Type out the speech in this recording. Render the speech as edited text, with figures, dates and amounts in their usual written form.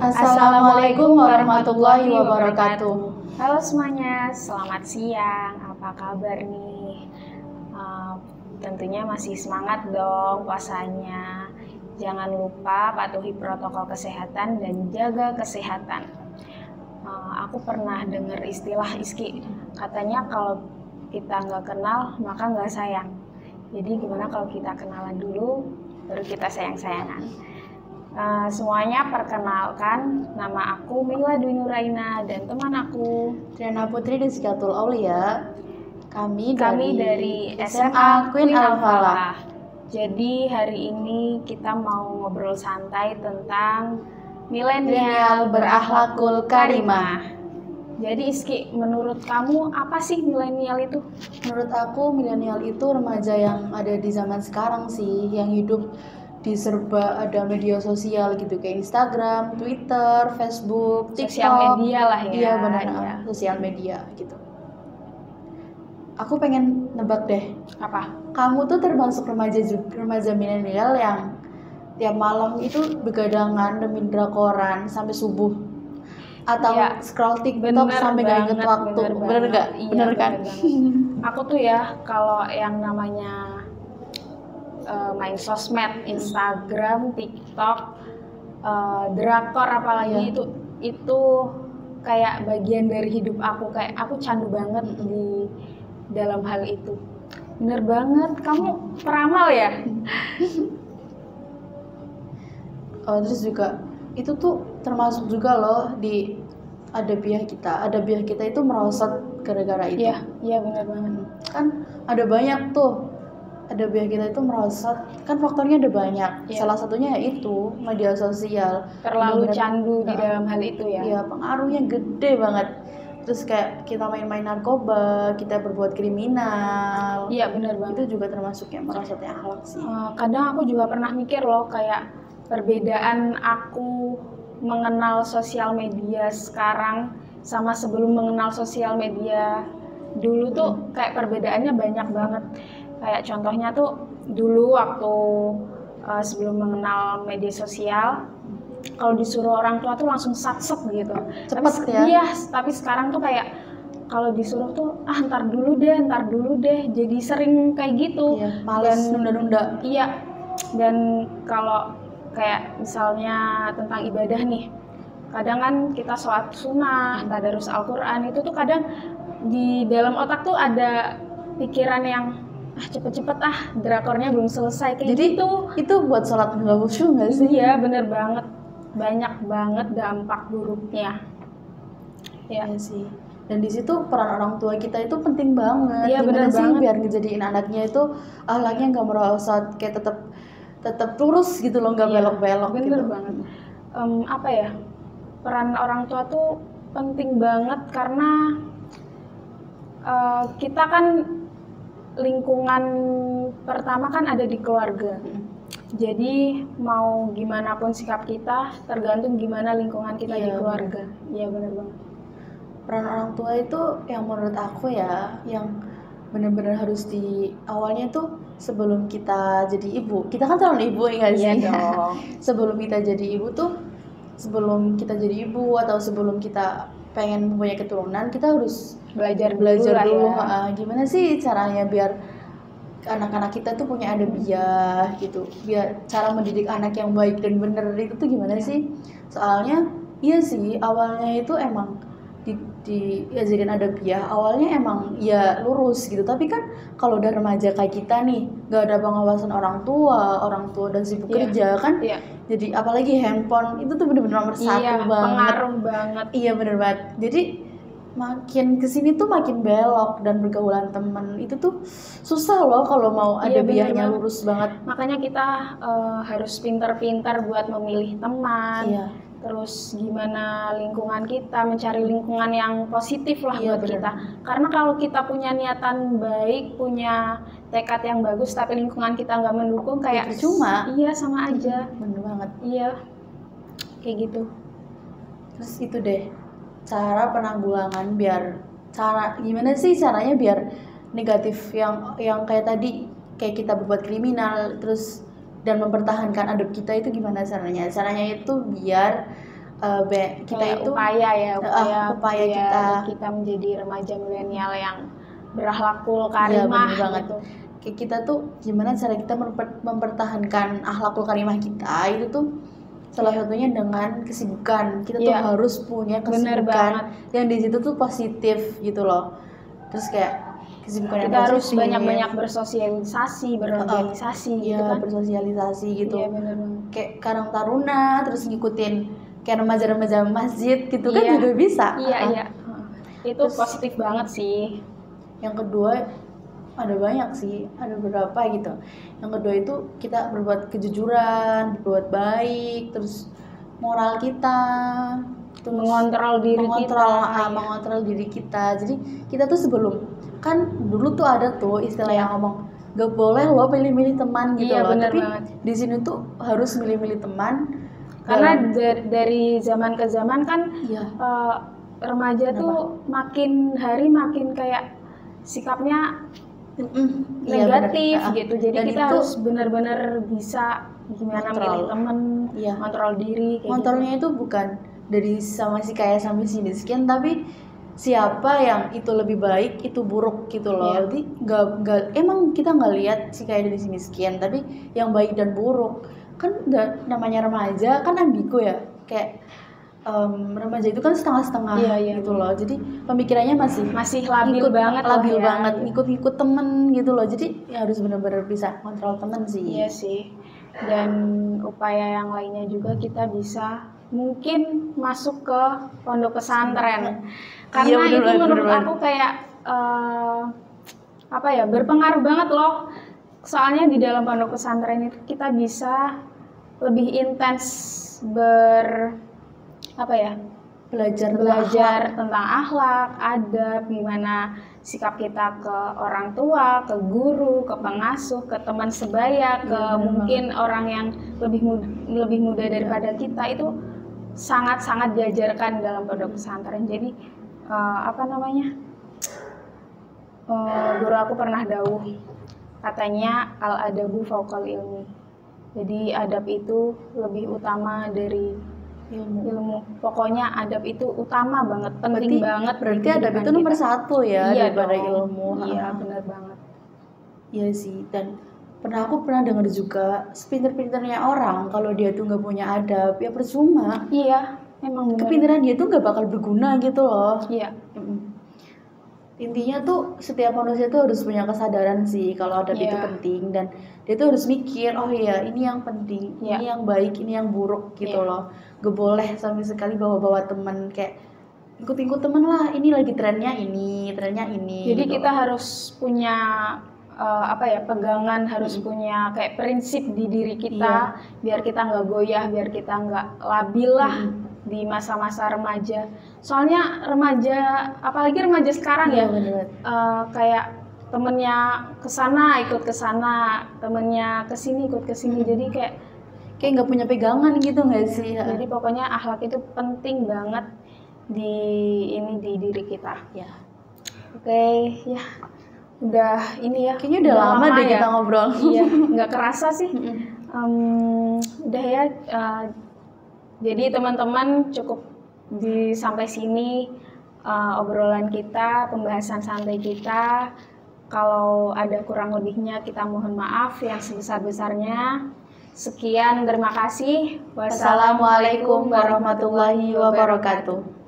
Assalamualaikum warahmatullahi wabarakatuh. Halo semuanya, selamat siang. Apa kabar nih? Tentunya masih semangat dong puasanya. Jangan lupa patuhi protokol kesehatan dan jaga kesehatan. Aku pernah dengar istilah Iski, katanya kalau kita nggak kenal maka nggak sayang. Jadi gimana kalau kita kenalan dulu, baru kita sayang-sayangan. Semuanya perkenalkan, nama aku Mila Dwi Nuraina dan teman aku Triana Putri dan Zikatul Aulia. Kami dari SMA Queen Al-Falah. Jadi hari ini kita mau ngobrol santai tentang milenial berakhlakul karimah. Jadi Iski, menurut kamu apa sih milenial itu? Menurut aku milenial itu remaja yang ada di zaman sekarang sih, yang hidup di serba ada media sosial gitu, kayak Instagram, Twitter, Facebook, TikTok. Sosial media lah ya. Iya benar, ya. Sosial media gitu. Aku pengen nebak deh. Apa? Kamu tuh termasuk remaja milenial yang tiap malam itu begadangan demi drakoran sampai subuh, atau ya, scroll TikTok sampai gak inget waktu. Bener nggak? Iya, bener kan? Aku tuh ya kalau yang namanya main sosmed, Instagram, TikTok, drakor apalagi itu kayak bagian dari hidup aku, kayak aku candu banget di dalam hal itu. Bener banget, kamu peramal ya? Terus juga itu tuh termasuk juga loh di adabiah kita. Adabiah kita itu merosot gara-gara itu. Iya bener banget. Kan ada banyak tuh. Adabiah kita itu merosot, kan faktornya ada banyak. Salah satunya yaitu media sosial. Terlalu candu di dalam hal itu ya. Iya, pengaruhnya gede banget. Terus kayak kita main-main narkoba, kita berbuat kriminal. Iya benar banget. Itu juga termasuk yang merosotnya akhlak sih. Kadang aku juga pernah mikir loh, kayak perbedaan aku mengenal sosial media sekarang sama sebelum mengenal sosial media dulu tuh kayak perbedaannya banyak banget. Kayak contohnya tuh dulu waktu sebelum mengenal media sosial, kalau disuruh orang tua tuh langsung satset gitu. Cepet ya? Iya, tapi sekarang tuh kayak kalau disuruh tuh ntar dulu deh. Jadi sering kayak gitu. Iya, males nunda-nunda. Iya. Dan kalau kayak misalnya tentang ibadah nih, kadang kan kita sholat sunnah, tadarus Al-Quran, itu tuh kadang di dalam otak tuh ada pikiran yang cepet-cepet drakornya belum selesai kayak. Jadi itu buat sholat nggak khusyuk nggak sih? Iya bener banget, banyak banget dampak buruknya. Ya sih. Dan di situ peran orang tua kita itu penting banget. Iya bener sih banget. Biar ngejadiin anaknya itu akhlaknya nggak merosot, kayak tetap lurus gitu loh, nggak belok-belok. Bener gitu. banget. Apa ya, peran orang tua tuh penting banget karena kita kan lingkungan pertama kan ada di keluarga. Jadi mau gimana pun sikap kita tergantung gimana lingkungan kita di keluarga. Iya benar banget. Peran orang tua itu yang menurut aku ya, yang benar-benar harus di awalnya tuh sebelum kita jadi ibu. Kita kan calon ibu ya sih? Iya dong. Sebelum kita jadi ibu atau sebelum kita pengen punya keturunan, kita harus belajar dulu ya. Gimana sih caranya biar anak-anak kita tuh punya adabiah gitu, biar cara mendidik anak yang baik dan bener itu tuh gimana sih. Soalnya iya sih, awalnya itu emang diajarin adabiah, awalnya emang ya lurus gitu, tapi kan kalau udah remaja kayak kita nih, gak ada pengawasan orang tua udah sibuk kerja kan. Jadi apalagi handphone itu tuh bener-bener nomor satu banget, pengaruh banget. Iya bener banget. Jadi makin kesini tuh makin belok, dan pergaulan temen itu tuh susah loh kalau mau adabiahnya lurus banget. Makanya kita harus pintar-pintar buat memilih teman. Terus gimana lingkungan kita, mencari lingkungan yang positif lah buat kita. Karena kalau kita punya niatan baik, punya tekad yang bagus, tapi lingkungan kita nggak mendukung, kayak percuma. Iya sama aja. Bener banget. Iya, kayak gitu. Terus itu deh, cara penanggulangan gimana sih caranya biar negatif yang kayak tadi, kayak kita berbuat kriminal terus dan mempertahankan adab kita itu gimana caranya? Caranya itu biar kita kayak itu upaya biar kita menjadi remaja milenial yang berakhlakul karimah bener banget. gitu. Kayak kita tuh gimana cara kita mempertahankan akhlakul karimah kita itu tuh salah satunya dengan kesibukan. Kita tuh harus punya kesibukan yang di situ tuh positif gitu loh. Terus kayak kesibukan kita yang harus positif, banyak-banyak bersosialisasi, berorganisasi gitu kan. Bersosialisasi gitu. Iya, bener banget. Kayak Karang Taruna, terus ngikutin kayak remaja-remaja masjid gitu kan juga bisa. Iya. Itu terus, positif banget sih. Yang kedua ada banyak sih, ada beberapa gitu. Yang kedua itu kita berbuat kejujuran, berbuat baik, terus moral kita, terus mengontrol diri kita. Jadi kita tuh sebelum, kan dulu tuh ada tuh istilah yang ngomong gak boleh lo pilih-pilih teman gitu loh. Tapi di sini tuh harus milih-milih teman. Karena dari zaman ke zaman kan remaja tuh makin hari makin kayak sikapnya negatif gitu. Jadi dan kita harus benar-benar bisa gimana milih temen, kontrol diri. Kontrolnya gitu. Itu bukan dari sama si kaya sampai si miskin, tapi siapa yang itu lebih baik itu buruk gitu loh. Jadi emang kita nggak lihat si kaya dari si miskin, tapi yang baik dan buruk kan namanya remaja kan ambigu ya, kayak remaja itu kan setengah-setengah gitu loh. Jadi pemikirannya masih labil banget, ngikut-ngikut temen gitu loh. Jadi harus benar-benar bisa kontrol temen sih. Iya sih. Dan upaya yang lainnya juga kita bisa mungkin masuk ke pondok pesantren. Karena itu menurut aku kayak berpengaruh banget loh. Soalnya di dalam pondok pesantren itu kita bisa lebih intens belajar tentang akhlak, adab, gimana sikap kita ke orang tua, ke guru, ke pengasuh, ke teman sebaya, ke mungkin orang yang lebih muda daripada kita, itu sangat-sangat diajarkan dalam pondok pesantren. Jadi guru aku pernah dawuh, katanya al-adabu fauqal ilmi. Jadi adab itu lebih utama dari ilmu. Pokoknya adab itu utama banget, penting banget. Berarti adab itu nomor satu ya daripada ilmu. Iya, benar banget. Iya sih. Dan aku pernah dengar juga sepinter-pinternya orang kalau dia tuh nggak punya adab ya percuma. Iya, emang benar. Kepintaran dia tuh nggak bakal berguna gitu loh. Iya. Intinya tuh setiap manusia tuh harus punya kesadaran sih kalau adab itu penting, dan dia tuh harus mikir, oh iya ini yang penting, ini yang baik, ini yang buruk gitu loh. Gak boleh sama sekali bawa-bawa teman, kayak ikut-ikut temen lah, ini lagi trennya ini. Jadi gitu. Kita harus punya pegangan, harus punya kayak prinsip di diri kita, biar kita nggak goyah, biar kita nggak labil lah di masa-masa remaja. Soalnya remaja, apalagi remaja sekarang kayak temennya kesana ikut kesana, temennya kesini ikut kesini, jadi kayak nggak punya pegangan gitu nggak sih? Jadi pokoknya akhlak itu penting banget di diri kita. Ya. Oke, ya. Udah ini ya. Kayaknya udah lama deh kita ngobrol. Iya, nggak kerasa sih. Udah ya. Jadi teman-teman cukup sampai sini obrolan kita, pembahasan santai kita. Kalau ada kurang lebihnya kita mohon maaf yang sebesar-besarnya. Sekian, terima kasih. Wassalamualaikum warahmatullahi wabarakatuh.